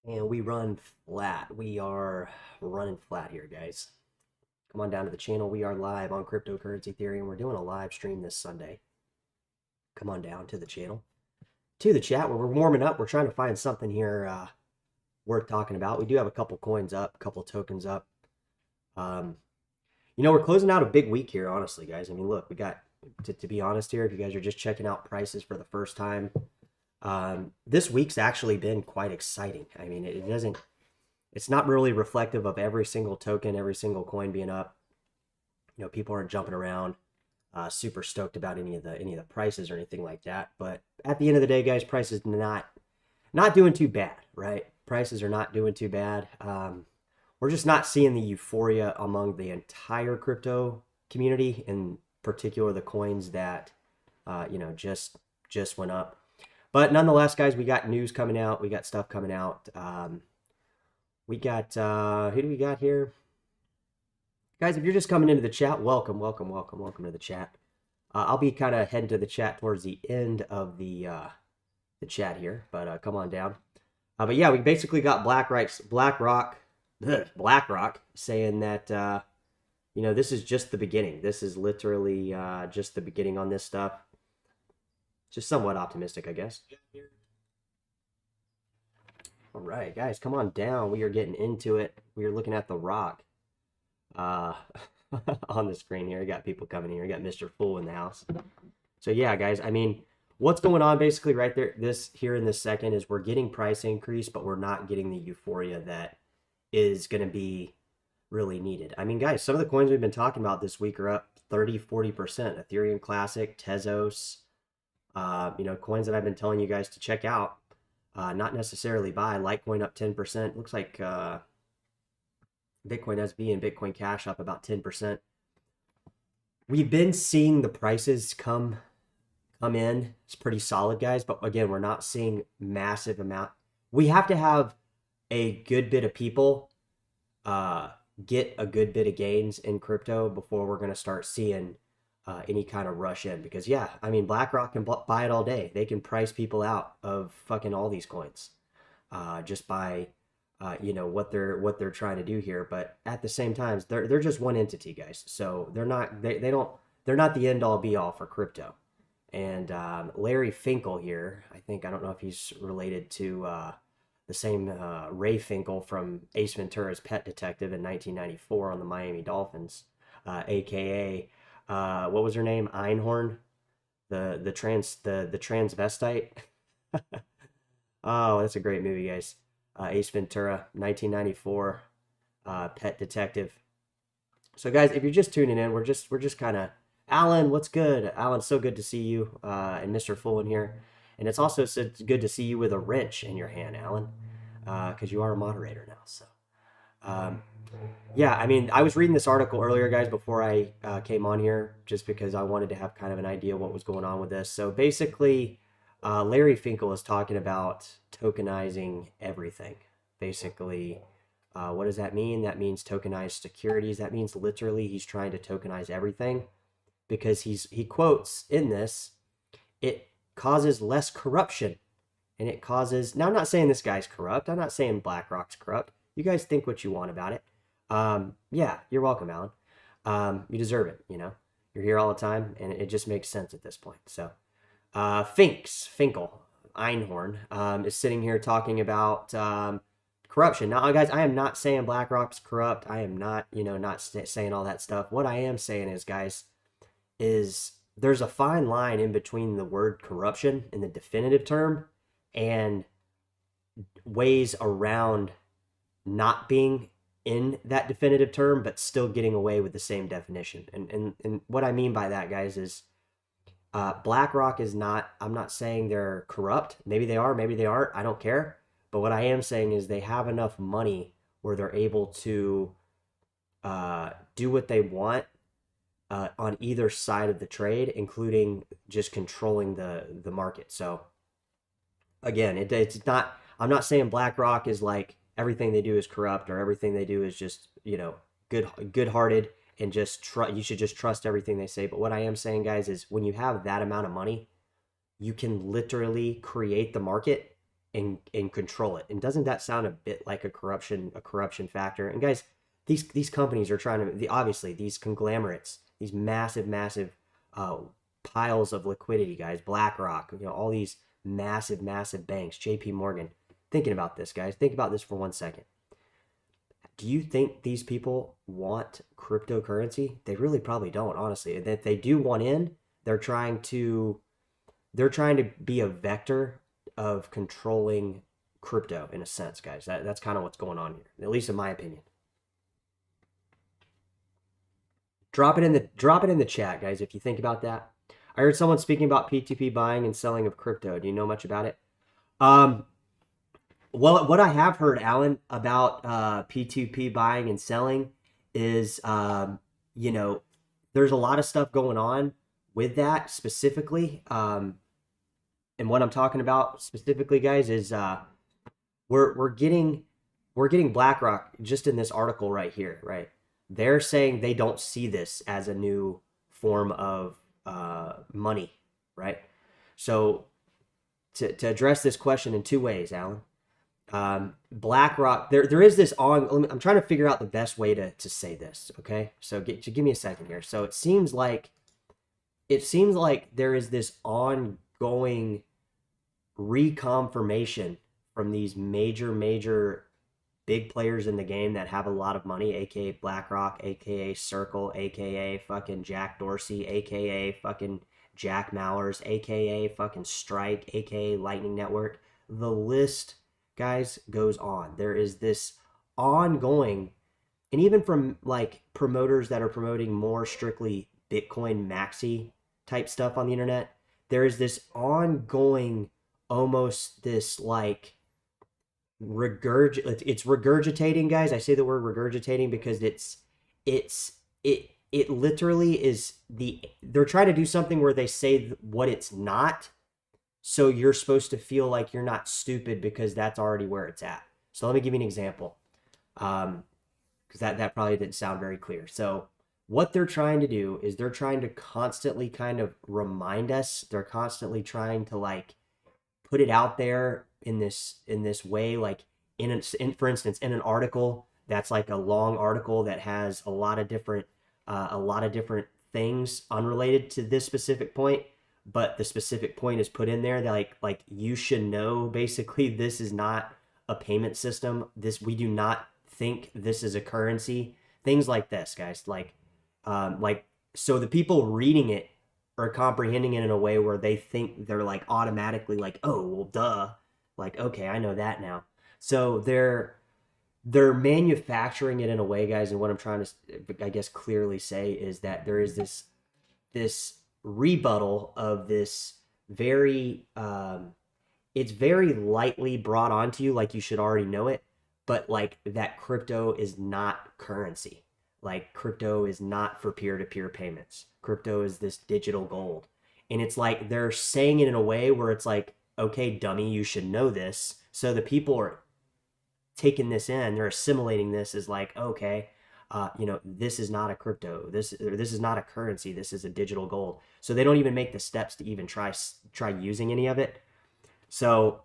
And we run flat. We are running flat here, guys. Come on down to the channel. We are live on Cryptocurrency Theory, and we're doing a live stream this Sunday. Come on down to the channel. To the chat, where we're warming up. We're trying to find something here worth talking about. We do have a couple coins up, a couple tokens up. We're closing out a big week here, honestly, guys. I mean, look, we got, to be honest here, if you guys are just checking out prices for the first time, this week's actually been quite exciting. I mean, it's not really reflective of every single token, every single coin being up. People aren't jumping around, super stoked about any of the prices or anything like that. But at the end of the day, guys, prices not doing too bad, right? Prices are not doing too bad. We're just not seeing the euphoria among the entire crypto community, in particular the coins that just went up. But nonetheless, guys, we got news coming out. We got stuff coming out. We got, who do we got here? Guys, if you're just coming into the chat, welcome to the chat. I'll be kind of heading to the chat towards the end of the chat here, but come on down. But yeah, we basically got BlackRock saying that, this is just the beginning. This is literally just the beginning on this stuff. Just somewhat optimistic, I guess. All right, guys, come on down. We are getting into it. We are looking at the rock on the screen here. We got people coming here. We got Mr. Fool in the house. So yeah, guys, I mean, what's going on basically right there, here in this second is we're getting price increase, but we're not getting the euphoria that is going to be really needed. I mean, guys, some of the coins we've been talking about this week are up 30-40%. Ethereum Classic, Tezos, coins that I've been telling you guys to check out, not necessarily buy. Litecoin up 10%. Looks like Bitcoin SB and Bitcoin Cash up about 10%. We've been seeing the prices come in. It's pretty solid, guys. But again, we're not seeing massive amount. We have to have a good bit of people get a good bit of gains in crypto before we're going to start seeing any kind of rush in. Because yeah, I mean, BlackRock can buy it all day. They can price people out of fucking all these coins just by what they're trying to do here. But at the same time, they're just one entity, guys. So they're not the end all be all for crypto. And Larry Finkel here, I don't know if he's related to the same Ray Finkel from Ace Ventura's Pet Detective in 1994 on the Miami Dolphins, aka what was her name? Einhorn, the transvestite. Oh, that's a great movie, guys. Ace Ventura, 1994, Pet Detective. So, guys, if you're just tuning in, we're just kind of, Alan, what's good? Alan, so good to see you, and Mr. Full in here. And it's also so good to see you with a wrench in your hand, Alan, because you are a moderator now. So, yeah, I mean, I was reading this article earlier, guys, before I came on here, just because I wanted to have kind of an idea what was going on with this. So basically, Larry Finkel is talking about tokenizing everything. Basically, what does that mean? That means tokenized securities. That means literally he's trying to tokenize everything, because he quotes in this, it causes less corruption, and it causes, now I'm not saying this guy's corrupt. I'm not saying BlackRock's corrupt. You guys think what you want about it. Yeah, you're welcome, Alan. You deserve it. You're here all the time, and it just makes sense at this point. So, Finkel, Einhorn, is sitting here talking about corruption. Now, guys, I am not saying BlackRock's corrupt. I am not, not saying all that stuff. What I am saying is, guys, is there's a fine line in between the word corruption in the definitive term and ways around not being in that definitive term, but still getting away with the same definition. And what I mean by that, guys, is BlackRock is not, I'm not saying they're corrupt. Maybe they are, maybe they aren't. I don't care. But what I am saying is they have enough money where they're able to do what they want on either side of the trade, including just controlling the market. So again, it's not, I'm not saying BlackRock is like everything they do is corrupt, or everything they do is just, good-hearted and just you should just trust everything they say. But what I am saying, guys, is when you have that amount of money, you can literally create the market and control it. And doesn't that sound a bit like a corruption factor? And guys, these companies are trying to obviously these conglomerates, these massive uh, piles of liquidity, guys, BlackRock, all these massive banks, JP Morgan. Thinking about this, guys, think about this for 1 second. Do you think these people want cryptocurrency? They really probably don't, honestly. If they do want in, they're trying to be a vector of controlling crypto in a sense, guys. That's kind of what's going on here, at least in my opinion. Drop it in the chat, guys, if you think about that. I heard someone speaking about P2P buying and selling of crypto. Do you know much about it? Um, well, what I have heard, Alan, about P2P buying and selling is, you know, there's a lot of stuff going on with that specifically. And what I'm talking about specifically, guys, is we're getting BlackRock just in this article right here, right? They're saying they don't see this as a new form of money, right? So to address this question in two ways, Alan, BlackRock, there is this on. I'm trying to figure out the best way to say this. Okay, so give me a second here. So it seems like there is this ongoing reconfirmation from these major big players in the game that have a lot of money, aka BlackRock, aka Circle, aka fucking Jack Dorsey, aka fucking Jack Mallers, aka fucking Strike, aka Lightning Network. The list, guys, goes on. There is this ongoing, and even from like promoters that are promoting more strictly Bitcoin maxi type stuff on the internet, there is this ongoing, almost this like it's regurgitating, guys. I say the word regurgitating because it literally is they're trying to do something where they say what it's not, so you're supposed to feel like you're not stupid because that's already where it's at. So let me give you an example, because that probably didn't sound very clear. So what they're trying to do is they're trying to constantly kind of remind us. They're constantly trying to like put it out there in this way, like for instance, in an article that's like a long article that has a lot of different things unrelated to this specific point, but the specific point is put in there that like you should know, basically, this is not a payment system. We do not think this is a currency. Things like this, guys. Like so the people reading it are comprehending it in a way where they think they're like automatically like, oh, well, duh. Like, okay, I know that now. So they're manufacturing it in a way, guys. And what I'm trying to, I guess, clearly say is that there is this rebuttal of this very, it's very lightly brought onto you, like you should already know it, but like that crypto is not currency. Like crypto is not for peer-to-peer payments. Crypto is this digital gold. And it's like they're saying it in a way where it's like, okay, dummy, you should know this. So the people are taking this in, they're assimilating this as like, okay, this is not a crypto. This is not a currency. This is a digital gold. So they don't even make the steps to even try using any of it. So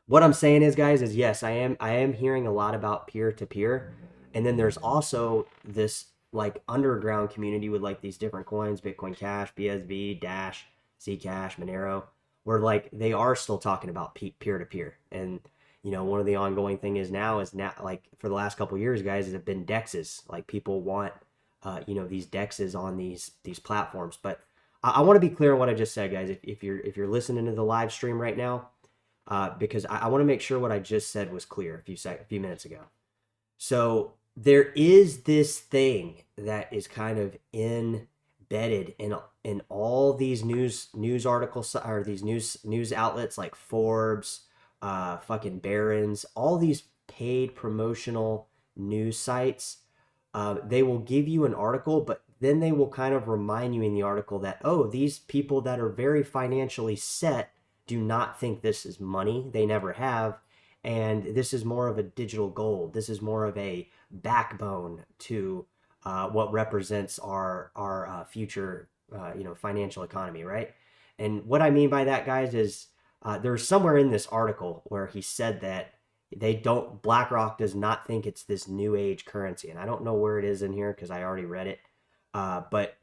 what I'm saying is, guys, is yes, I am hearing a lot about peer-to-peer. And then there's also this like underground community with like these different coins, Bitcoin Cash, BSV, Dash, Zcash, Monero, where like they are still talking about peer-to-peer. And one of the ongoing thing is now like for the last couple of years, guys, have been dexes. Like people want these dexes on these platforms. But I want to be clear on what I just said, guys. If you're listening to the live stream right now, because I want to make sure what I just said was clear a few minutes ago. So there is this thing that is kind of embedded in all these news articles, or these news outlets like Forbes, fucking Barron's, all these paid promotional news sites. They will give you an article, but then they will kind of remind you in the article that, oh, these people that are very financially set do not think this is money. They never have. And this is more of a digital gold. This is more of a backbone to what represents our future, financial economy, right? And what I mean by that, guys, is there's somewhere in this article where he said that BlackRock does not think it's this new age currency. And I don't know where it is in here because I already read it. But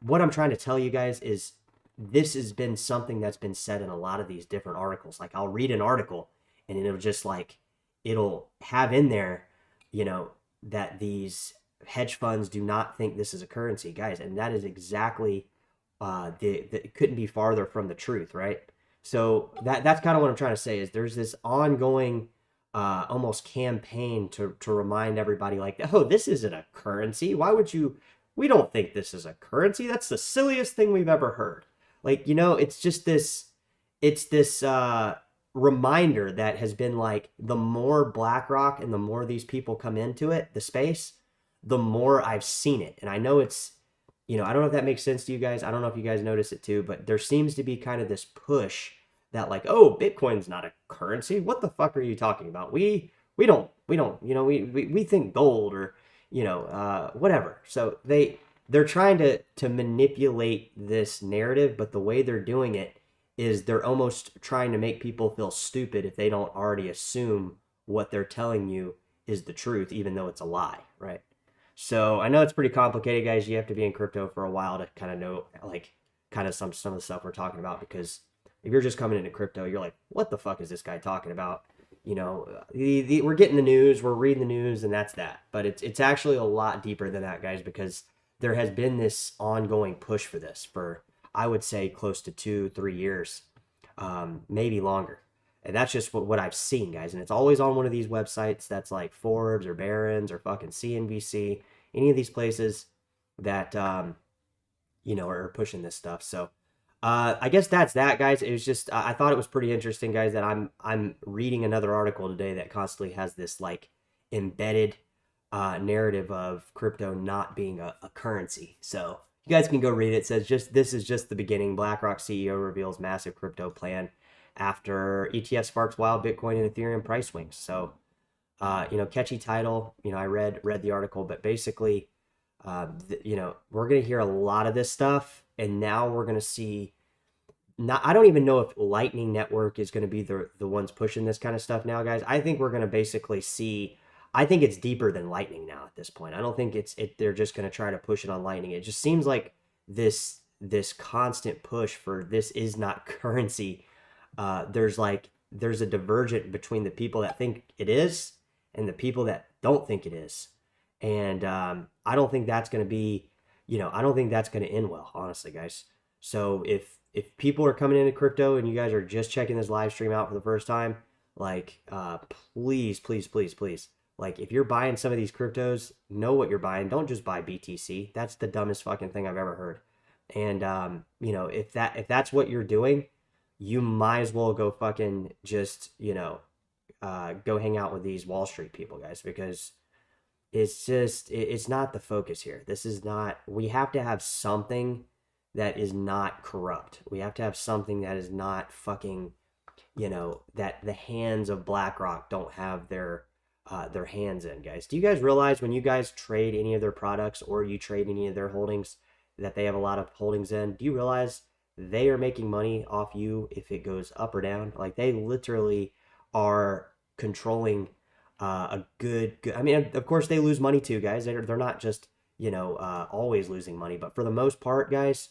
what I'm trying to tell you guys is this has been something that's been said in a lot of these different articles. Like I'll read an article and it'll just like, it'll have in there, that these hedge funds do not think this is a currency, guys. And that is exactly, it couldn't be farther from the truth, right? So that's kind of what I'm trying to say is there's this ongoing almost campaign to remind everybody like, oh, this isn't a currency. Why would you? We don't think this is a currency. That's the silliest thing we've ever heard. Like, it's just this reminder that has been like the more BlackRock and the more these people come into it, the space, the more I've seen it. And I know it's, I don't know if that makes sense to you guys. I don't know if you guys notice it too, but there seems to be kind of this push that like, oh, Bitcoin's not a currency. What the fuck are you talking about? We don't, we think gold or, whatever. So they're trying to manipulate this narrative, but the way they're doing it is they're almost trying to make people feel stupid if they don't already assume what they're telling you is the truth, even though it's a lie, right? So I know it's pretty complicated, guys. You have to be in crypto for a while to kind of know, like, kind of some of the stuff we're talking about. Because if you're just coming into crypto, you're like, what the fuck is this guy talking about? We're getting the news, we're reading the news, and that's that. But it's actually a lot deeper than that, guys, because there has been this ongoing push for this for, I would say, close to 2-3 years, maybe longer. And that's just what I've seen, guys. And it's always on one of these websites that's like Forbes or Barron's or fucking CNBC, any of these places that, are pushing this stuff. So I guess that's that, guys. It was just, I thought it was pretty interesting, guys, that I'm reading another article today that constantly has this like embedded narrative of crypto not being a currency. So you guys can go read it. It says this is just the beginning. BlackRock CEO reveals massive crypto plan after ETF sparks wild Bitcoin and Ethereum price swings. So, catchy title. I read the article, but basically, we're gonna hear a lot of this stuff, and now we're gonna see. Not, I don't even know if Lightning Network is gonna be the ones pushing this kind of stuff now, guys. I think we're gonna basically see. I think it's deeper than Lightning now at this point. I don't think they're just gonna try to push it on Lightning. It just seems like this constant push for this is not currency. There's a divergent between the people that think it is and the people that don't think it is. And I don't think that's going to be, I don't think that's going to end well, honestly, guys. So if people are coming into crypto and you guys are just checking this live stream out for the first time, like, please, please, please, please, like, if you're buying some of these cryptos, know what you're buying. Don't just buy BTC. That's the dumbest fucking thing I've ever heard. And if that's what you're doing, you might as well go fucking just, go hang out with these Wall Street people, guys, because it's not the focus here. This is not, we have to have something that is not corrupt. We have to have something that is not fucking, that the hands of BlackRock don't have their hands in, guys. Do you guys realize when you guys trade any of their products or you trade any of their holdings that they have a lot of holdings in? Do you realize they are making money off you if it goes up or down? Like, they literally are controlling a good. I mean, of course they lose money too, guys. They're not just always losing money, but for the most part, guys,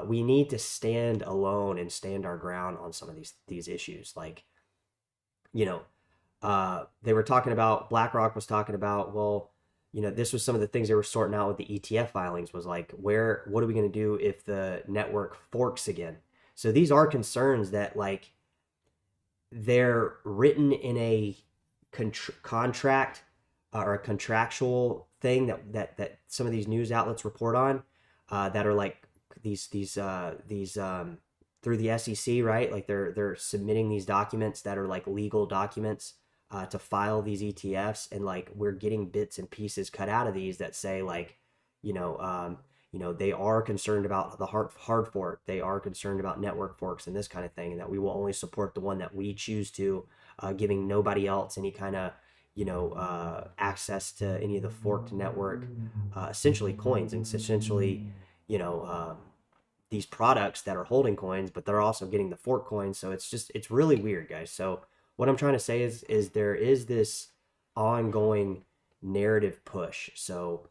we need to stand alone and stand our ground on some of these issues. Like, they were talking about, BlackRock was talking about, well, this was some of the things they were sorting out with the ETF filings was like, what are we going to do if the network forks again? So these are concerns that, like, they're written in a contract or a contractual thing that some of these news outlets report on, that are like these through the SEC, right? Like they're submitting these documents that are like legal documents to file these ETFs, and like we're getting bits and pieces cut out of these that say like, they are concerned about the hard fork, they are concerned about network forks and this kind of thing, and that we will only support the one that we choose to, giving nobody else any kind of access to any of the forked network, essentially coins, and essentially these products that are holding coins, but they're also getting the fork coins. So it's really weird, guys. So what I'm trying to say is there is this ongoing narrative push. So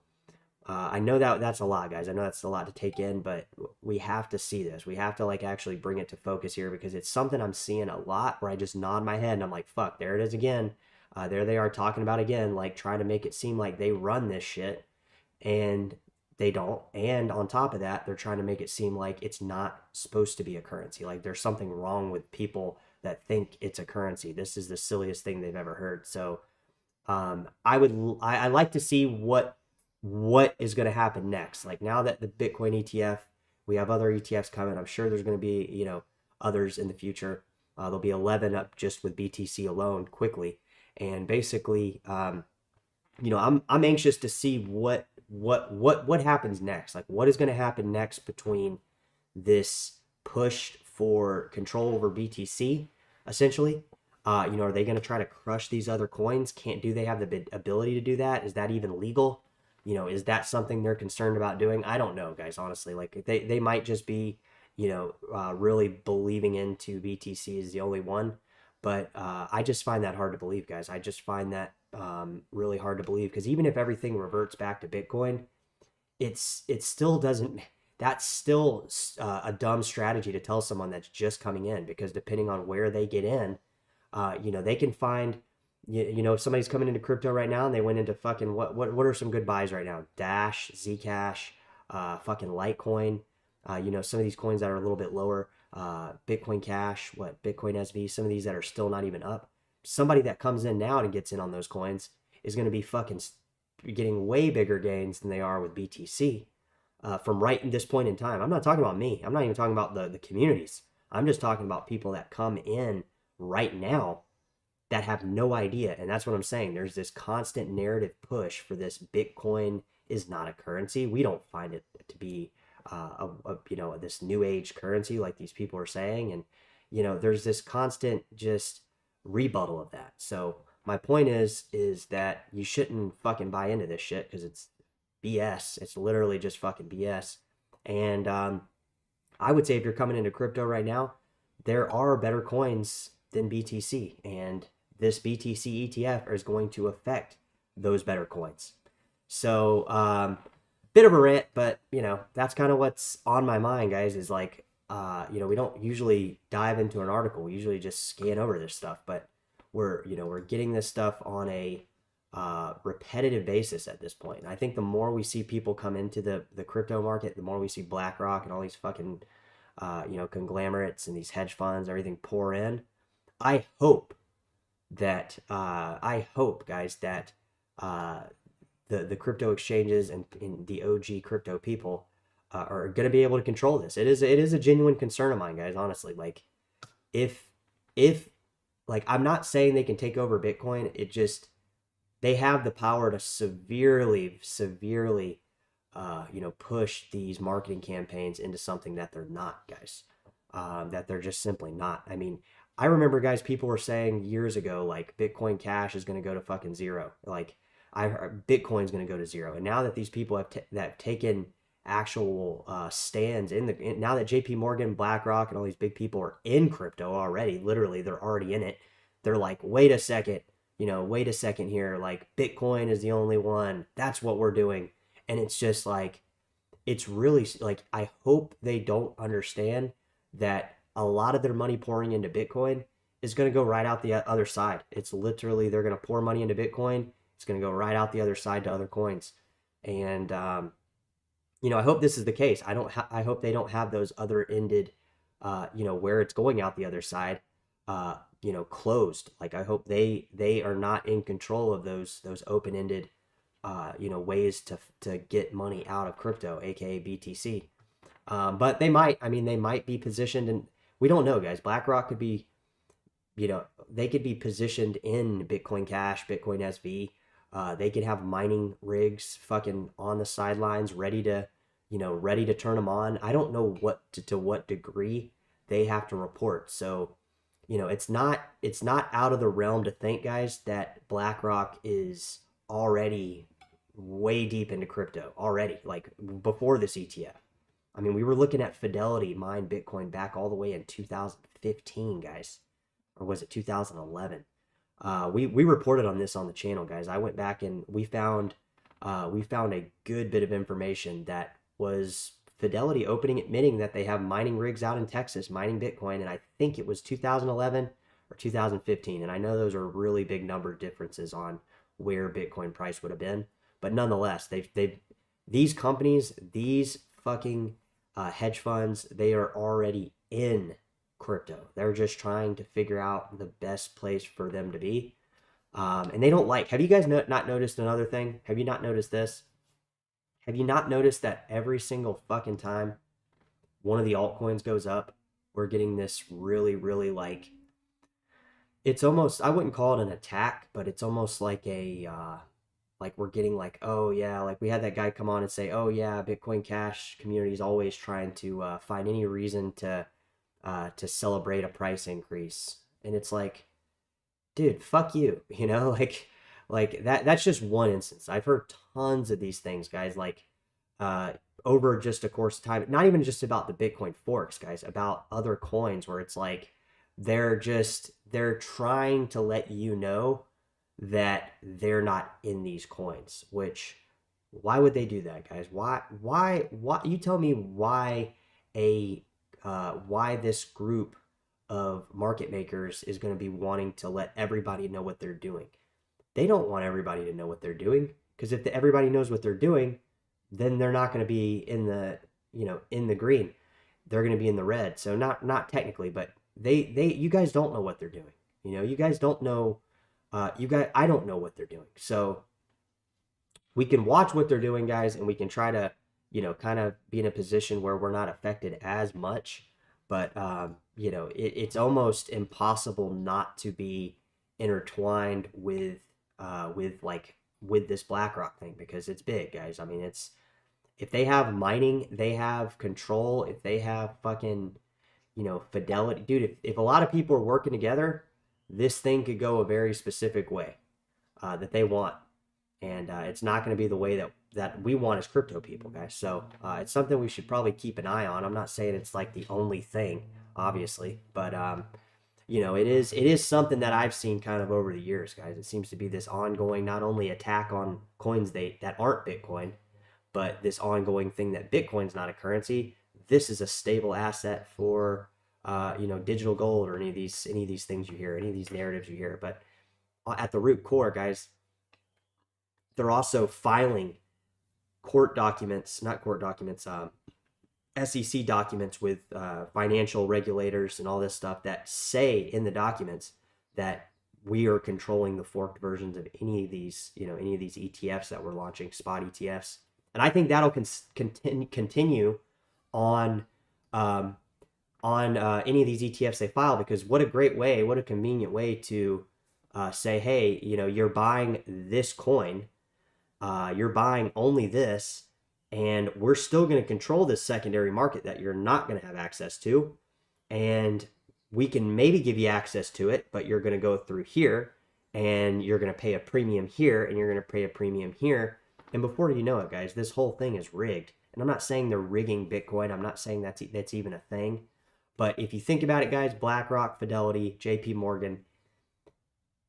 I know that that's a lot, guys. I know that's a lot to take in, but we have to see this. We have to like actually bring it to focus here because it's something I'm seeing a lot where I just nod my head and I'm like, fuck, there it is again. There they are talking about again, like trying to make it seem like they run this shit and they don't. And on top of that, they're trying to make it seem like it's not supposed to be a currency. Like there's something wrong with people that think it's a currency. This is the silliest thing they've ever heard. So I like to see what is going to happen next. Like now that the Bitcoin ETF, we have other ETFs coming. I'm sure there's going to be others in the future. There'll be 11 up just with BTC alone quickly, and basically, I'm anxious to see what happens next. Like what is going to happen next between this push for control over BTC, essentially. Are they going to try to crush these other coins? Do they have the ability to do that? Is that even legal? Is that something they're concerned about doing? I don't know, guys, honestly. Like they might just be, really believing into BTC is the only one. But I just find that hard to believe, guys. I just find that really hard to believe because even if everything reverts back to Bitcoin, it still doesn't. That's still a dumb strategy to tell someone that's just coming in because depending on where they get in, they can find, if somebody's coming into crypto right now and they went into fucking, what are some good buys right now? Dash, Zcash, fucking Litecoin, some of these coins that are a little bit lower, Bitcoin Cash, Bitcoin SV, some of these that are still not even up. Somebody that comes in now and gets in on those coins is going to be fucking getting way bigger gains than they are with BTC from right in this point in time. I'm not talking about me. I'm not even talking about the communities. I'm just talking about people that come in right now that have no idea. And that's what I'm saying. There's this constant narrative push for this Bitcoin is not a currency. We don't find it to be this new age currency like these people are saying. And, there's this constant just rebuttal of that. So my point is that you shouldn't fucking buy into this shit because it's BS. It's literally just fucking BS. And I would say if you're coming into crypto right now, there are better coins than BTC, and this BTC ETF is going to affect those better coins. So, bit of a rant, but that's kind of what's on my mind, guys. Is like, we don't usually dive into an article. We usually just scan over this stuff, but we're getting this stuff on a repetitive basis at this point. And I think the more we see people come into the crypto market, the more we see BlackRock and all these fucking conglomerates and these hedge funds, everything pour in. I hope, guys, that the crypto exchanges and the OG crypto people are going to be able to control this. It is a genuine concern of mine, guys. Honestly, like if like I'm not saying they can take over Bitcoin. It just they have the power to severely push these marketing campaigns into something that they're not, guys. That they're just simply not. I mean, I remember, guys, people were saying years ago, like, Bitcoin Cash is going to go to fucking zero. Like, I heard Bitcoin's going to go to zero. And now that these people have taken actual stands now that JP Morgan, BlackRock, and all these big people are in crypto already, literally, they're already in it. They're like, wait a second here. Like, Bitcoin is the only one. That's what we're doing. And it's just like, it's really like, I hope they don't understand that a lot of their money pouring into Bitcoin is going to go right out the other side. It's literally, they're going to pour money into Bitcoin. It's going to go right out the other side to other coins. And, I hope this is the case. I hope they don't have those other ended, where it's going out the other side, closed. Like, I hope they are not in control of those open-ended, ways to get money out of crypto, aka BTC. But they might be positioned, and we don't know, guys. BlackRock could be, they could be positioned in Bitcoin Cash, Bitcoin SV. They could have mining rigs fucking on the sidelines, ready to turn them on. I don't know to what degree they have to report. So, it's not out of the realm to think, guys, that BlackRock is already way deep into crypto already, like before this ETF. I mean, we were looking at Fidelity mine Bitcoin back all the way in 2015, guys, or was it 2011? We reported on this on the channel, guys. I went back and we found a good bit of information that was Fidelity opening admitting that they have mining rigs out in Texas mining Bitcoin, and I think it was 2011 or 2015. And I know those are really big number differences on where Bitcoin price would have been, but nonetheless, they've these companies, these fucking hedge funds, they are already in crypto. They're just trying to figure out the best place for them to be. And they don't like. Have you guys not noticed another thing? Have you not noticed this? Have you not noticed that every single fucking time one of the altcoins goes up, we're getting this really, really like, it's almost, I wouldn't call it an attack, but it's almost like like we're getting like, oh yeah, like we had that guy come on and say, oh yeah, Bitcoin Cash community is always trying to find any reason to celebrate a price increase. And it's like, dude, fuck you, you know, like that's just one instance. I've heard tons of these things, guys, like uh over just a course of time, not even just about the Bitcoin forks, guys, about other coins where it's like they're trying to let you know that they're not in these coins, which why would they do that, guys? Why you tell me a why this group of market makers is going to be wanting to let everybody know what they're doing. They don't want everybody to know what they're doing, because if everybody knows what they're doing, then they're not going to be in the, you know, in the green. They're going to be in the red. So not technically, but they you guys don't know what they're doing. You know, you guys don't know I don't know what they're doing. So we can watch what they're doing, guys, and we can try to, you know, kind of be in a position where we're not affected as much. But you know, it's almost impossible not to be intertwined with this BlackRock thing, because it's big, guys. I mean, it's, if they have mining, they have control. If they have fucking, you know, Fidelity, dude. If a lot of people are working together, this thing could go a very specific way that they want, and it's not going to be the way that we want as crypto people, guys. So it's something we should probably keep an eye on. I'm not saying it's like the only thing, obviously, but you know, it is something that I've seen kind of over the years, guys. It seems to be this ongoing, not only attack on coins that aren't Bitcoin, but this ongoing thing that Bitcoin's not a currency. This is a stable asset for you know, digital gold, or any of these things you hear, any of these narratives you hear. But at the root core, guys, they're also filing court documents, not court documents, SEC documents with financial regulators and all this stuff that say in the documents that we are controlling the forked versions of any of these, you know, any of these ETFs that we're launching, spot ETFs. And I think that'll continue on any of these ETFs they file, because what a great way, what a convenient way to say, hey, you know, you're buying this coin, you're buying only this, and we're still going to control this secondary market that you're not going to have access to, and we can maybe give you access to it, but you're going to go through here, and you're going to pay a premium here, and you're going to pay a premium here, and before you know it, guys, this whole thing is rigged. And I'm not saying they're rigging Bitcoin. I'm not saying that's even a thing. But if you think about it, guys, BlackRock, Fidelity, JP Morgan,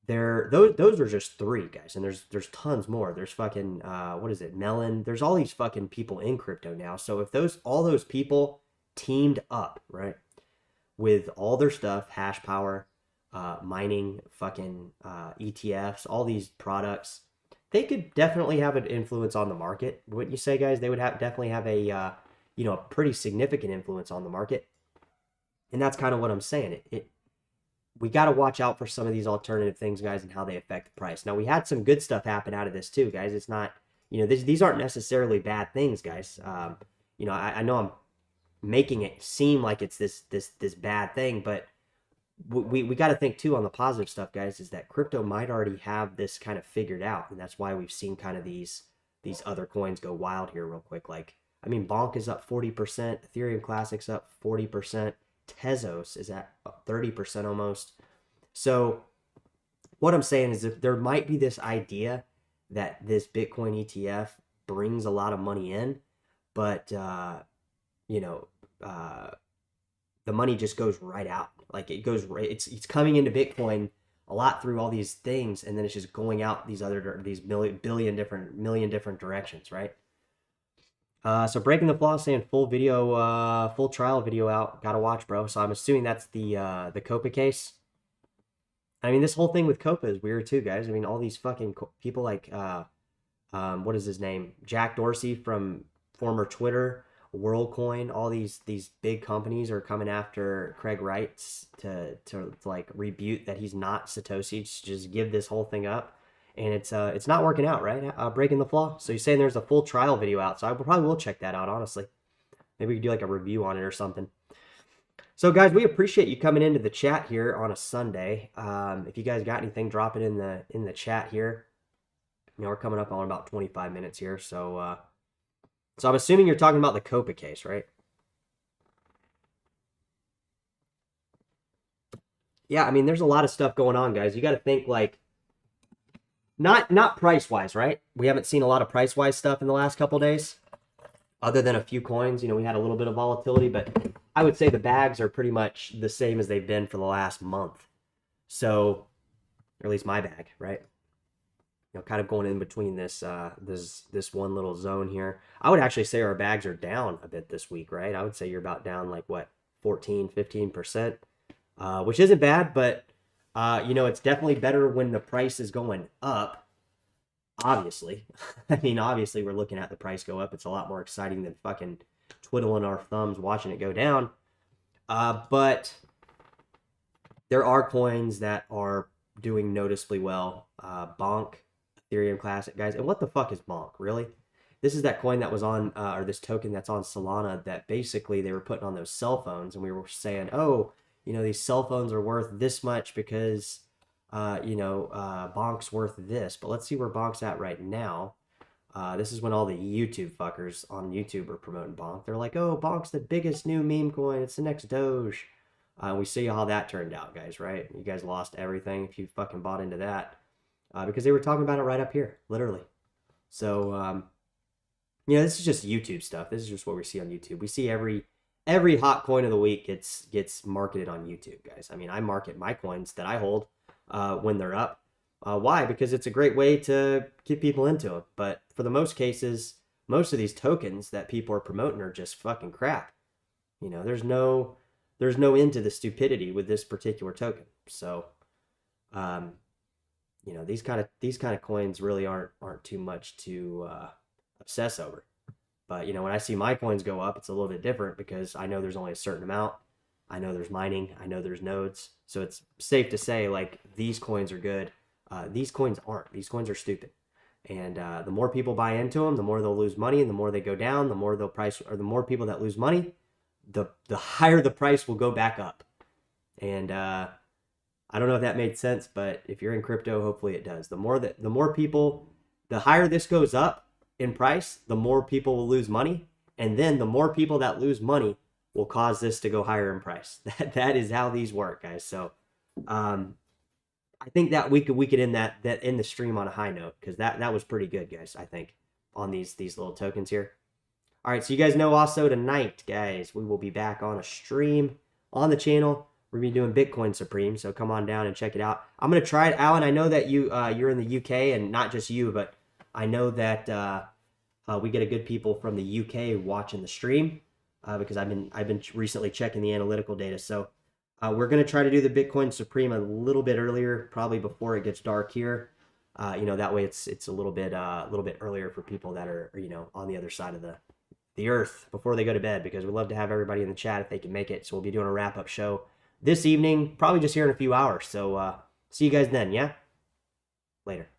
those are just three, guys, and there's tons more. There's fucking what is it, Melon? There's all these fucking people in crypto now. So if all those people teamed up, right, with all their stuff, hash power, mining, fucking ETFs, all these products, they could definitely have an influence on the market. Wouldn't you say, guys? They would definitely have a you know, a pretty significant influence on the market. And that's kind of what I'm saying. We got to watch out for some of these alternative things, guys, and how they affect the price. Now, we had some good stuff happen out of this too, guys. It's not, you know, these aren't necessarily bad things, guys. You know, I know I'm making it seem like it's this bad thing, but we got to think too on the positive stuff, guys, is that crypto might already have this kind of figured out, and that's why we've seen kind of these other coins go wild here real quick. Like, I mean, Bonk is up 40%, Ethereum Classic's up 40%. Tezos is at 30% almost. So what I'm saying is, if there might be this idea that this Bitcoin ETF brings a lot of money in, but you know, the money just goes right out. Like it goes right. It's coming into Bitcoin a lot through all these things, and then it's just going out these million different directions, right? So Breaking the Flaw saying full trial video out. Gotta watch, bro. So I'm assuming that's the Copa case. I mean, this whole thing with Copa is weird too, guys. I mean, all these fucking people like what is his name? Jack Dorsey from former Twitter, WorldCoin, all these big companies are coming after Craig Wright to like rebuke that he's not Satoshi, just give this whole thing up. And it's not working out, right? Breaking the Flaw. So you're saying there's a full trial video out, so I probably will check that out, honestly. Maybe we could do like a review on it or something. So guys, we appreciate you coming into the chat here on a Sunday. If you guys got anything, drop it in the chat here. You know, we're coming up on about 25 minutes here, so I'm assuming you're talking about the Copa case, right? Yeah, I mean, there's a lot of stuff going on, guys. You got to think like not price wise, right? We haven't seen a lot of price wise stuff in the last couple days, other than a few coins. You know, we had a little bit of volatility, but I would say the bags are pretty much the same as they've been for the last month. So, or at least my bag, right? You know, kind of going in between this one little zone here. I would actually say our bags are down a bit this week, right? I would say you're about down like what, 15%, which isn't bad, but you know, it's definitely better when the price is going up. Obviously, I mean, obviously we're looking at the price go up. It's a lot more exciting than fucking twiddling our thumbs watching it go down. But there are coins that are doing noticeably well. Bonk, Ethereum Classic, guys. And what the fuck is Bonk, really? This is that coin that was on, or this token that's on Solana that basically they were putting on those cell phones, and we were saying, oh, you know, these cell phones are worth this much because, you know, Bonk's worth this. But let's see where Bonk's at right now. This is when all the YouTube fuckers on YouTube are promoting Bonk. They're like, oh, Bonk's the biggest new meme coin. It's the next Doge. We see how that turned out, guys, right? You guys lost everything if you fucking bought into that. Because they were talking about it right up here, literally. So, you know, this is just YouTube stuff. This is just what we see on YouTube. We see every hot coin of the week gets marketed on YouTube, guys. I mean, I market my coins that I hold when they're up. Why? Because it's a great way to get people into them. But for the most cases, most of these tokens that people are promoting are just fucking crap. You know, there's no end to the stupidity with this particular token. So, you know, these kind of coins really aren't too much to obsess over. But, you know, when I see my coins go up, it's a little bit different because I know there's only a certain amount. I know there's mining. I know there's nodes. So it's safe to say, like, these coins are good. These coins aren't. These coins are stupid. And the more people buy into them, the more they'll lose money. And the more they go down, the more they'll price, or the more people that lose money, the higher the price will go back up. And I don't know if that made sense, but if you're in crypto, hopefully it does. The more people, the higher this goes up in price, the more people will lose money, and then the more people that lose money will cause this to go higher in price. That is how these work, guys. So I think that we could end that in the stream on a high note, because that was pretty good, guys. I think on these little tokens here. All right, so you guys know also tonight, guys, we will be back on a stream on the channel. We're gonna be doing Bitcoin Supreme, so come on down and check it out. I'm gonna try it, Alan. I know that you're in the UK, and not just you, but I know that we get a good people from the UK watching the stream because I've been recently checking the analytical data. So we're gonna try to do the Bitcoin Supreme a little bit earlier, probably before it gets dark here. You know, that way it's a little bit earlier for people that are, you know, on the other side of the earth before they go to bed, because we'd love to have everybody in the chat if they can make it. So we'll be doing a wrap up show this evening, probably just here in a few hours. So see you guys then. Yeah, later.